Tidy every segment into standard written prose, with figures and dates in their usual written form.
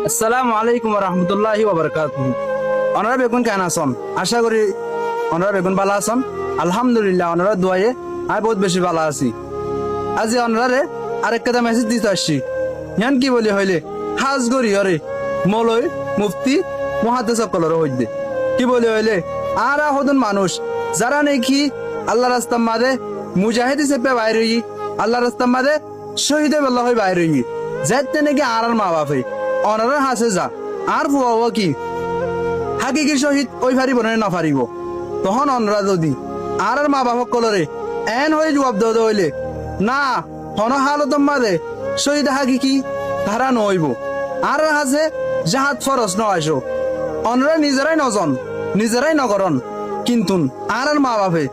আসসালামু আলাইকুম রহমতুল্লাহি ওয়াবারাকাতুহু। ওনারা বেগুন কেন আসন? আশা করি ওনারা বেগুন ভালো আসন। আলহামদুলিল্লাহ ওনারা দোয়ায়ে আমি বহুত বেশি ভালো আছি। আজি ওনারে আরেক কথা মেসেজ দিতে আসছি। ইয়ান কি বলি হইলে হাজ গরি হরে মলয় মুফতি মহাদেশ কলর হইতে কি বলি হইলে আর হদন মানুষ যারা নাকি আল্লাহ রাস্তার মাঝে মুজাহিদ হিসেবে বাইরে আল্লাহ রাস্তার মাঝে শহীদ বেল্লা হয়ে বাইরে যেতে নাকি আর মা বাপে অনারা হাসে যা আর ফুয়াও কি হাকিকি শহীদ ওই ফারিব না ফারিব তখন অনরা যদি আর মা বাপ কলরে এন হয়ে জবাব দেওয়া হইলে না হন হালত মাঝে শহীদ হাকিকি তারা নইব আর হাসে জাহাজ ফরস ন আসো অনরা নিজেরাই নজন নিজেরাই নগরন কিন্তু আর মা বাপে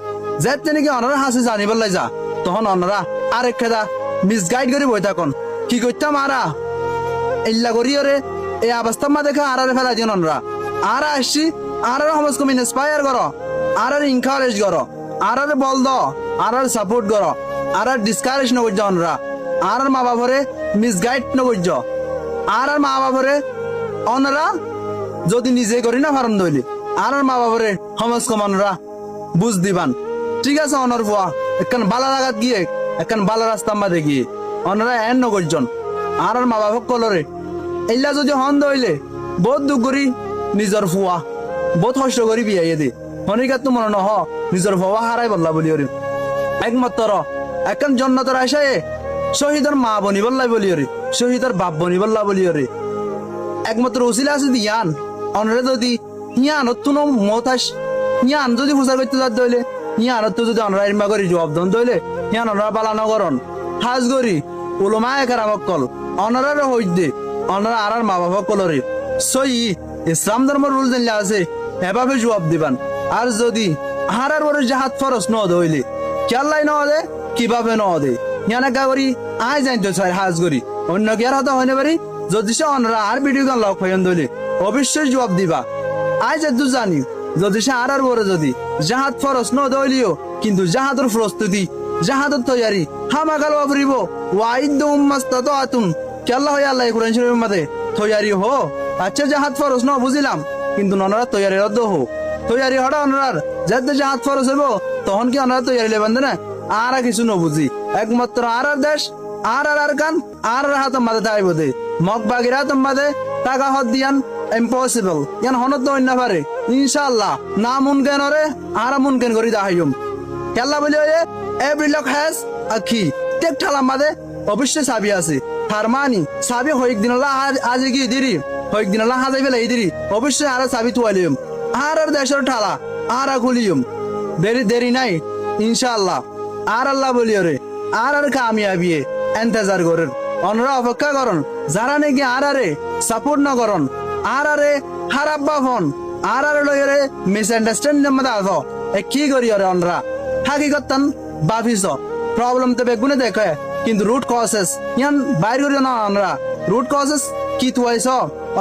যেতে নাকি অনরা হাসে জানিবার লাই যা তখন অনরা আরেক খেদা মিসগাইড করে বই থাকুন কি করতাম আরা ইল্লা করিয়রে এই অবস্থা মা দেখে আর ফেলা দিন অনরা আর আসছি আর সমাজ কমি ইন্সপায়ার করো আর ইনকারেজ করো আর বল দ আর সাপোর্ট করো আর ডিসকারেজ নগর্য অনরা আর মা বাপরে মিসগাইড নগর্য আর মা বাপরে অনরা যদি নিজে করি না ফারণ দইলে আর মা বাপরে সমাজ কমানরা বুঝ দিবান ঠিক আছে অনর বুয়া একখান বালা লাগাত গিয়ে একখান বালা রাস্তার মাঝে গিয়ে অনরা এন নগর্জন আর মা বাপক কলরে এইলা যদি হন দইলে বহুত দুঃখ করি নিজর ফুয়া বহুত কষ্ট করি বিয়াইয়ে দে হনিকাত তো মনে নহ নিজর ফুয়া হারাই বললা বলি ওরে একমাত্র এখন জন্নতর আশায় শহীদর মা বনি বললাই বলি ওরে শহীদর বাপ বনি বললা বলি ওরে একমাত্র উসিলা আছে দিয়ান অনরে যদি ইয়ান অত্যুন মতাস ইয়ান যদি ফুসা করতে যাত দইলে ইয়ান তো যদি অনরা ইরমা করি জবাব দন দইলে ইয়ান অনরা পালানো করন হাজ গরি উলমা একরামক কল অনরার হইদে অনরা আর মা বাবা কলরে সই ইসলাম ধর্ম রুল জানলে আছে এভাবে জবাব দিবান আর যদি হারার বড় জাহাজ ফরস ন হইলে কেল্লাই ন দে কিভাবে ন দে ইয়ানা গাগরি আই জানতো ছয় হাজ গরি অন্য কি আর হতা হইনে পারি যদি সে অনরা আর ভিডিও গান লক হইন দইলে অবশ্যই জবাব দিবা আই যেহেতু জানি যদি সে আর বড় যদি জাহাজ ফরস ন দইলিও কিন্তু জাহাজের প্রস্তুতি জাহাজের তৈয়ারি হামাকাল অপরিব ওয়াইদুম মাস্তাতাতুম কেল্লা হই আল্লাহ কুরআন শরীফের মধ্যে তৈয়ারি হো আচ্ছা জাহাজ ফরস ন বুঝিলাম কিন্তু ননরা তৈয়ারি রদ্দ হো তৈয়ারি হড়া অনরার যাতে জাহাজ ফরস হইব তখন কি অনরা তৈয়ারি লেবেন না আর কিছু ন বুঝি একমাত্র আর দেশ আর কান আর হাত মাঝে তাইব দে মগ বাগিরা তোমাদে টাকা হদ দিয়ান ইম্পসিবল ইয়ান হনত তো না পারে ইনশাআল্লাহ না মুনকেন ওরে আর মুনকেন করি দাহাইম কেল্লা বলি way every lock has a কি টেক ঠালা মাঝে অবশ্যই সাবি আছে ফারমানি সাবি হইক দিনলা আজ গিয়ে দিরি হইক দিনলা হাজাই ফেলে দিরি অবশ্যই আর সাবি তুয়ালিম আর দেশের ঠালা আর খুলিম দেরি নাই ইনশাআল্লাহ আর আল্লাহ বলি ওরে আর কামিয়াবি এন্তেজার করেন অনরা অপেক্ষা করন যারা নাকি আর সাপোর্ট না করন আর খারাপ বাফন আর লইরে মিস আন্ডারস্ট্যান্ডিং মধ্যে আসো কি করি ওরে অনরা হাকি করতাম বাফিস প্রবলেম তো বেগুনে দেখে কিন্তু রুট কজেস ইয়ান বাইর করি না অনরা রুট কজেস কি তুয়াইছ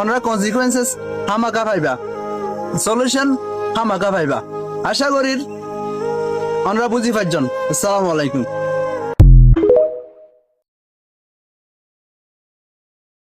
অনরা কনসিকুয়েন্সেস হামাকা পাইবা সলিউশন হামাকা পাইবা আশা করি অনরা বুঝি পাইজন। আসসালামু আলাইকুম।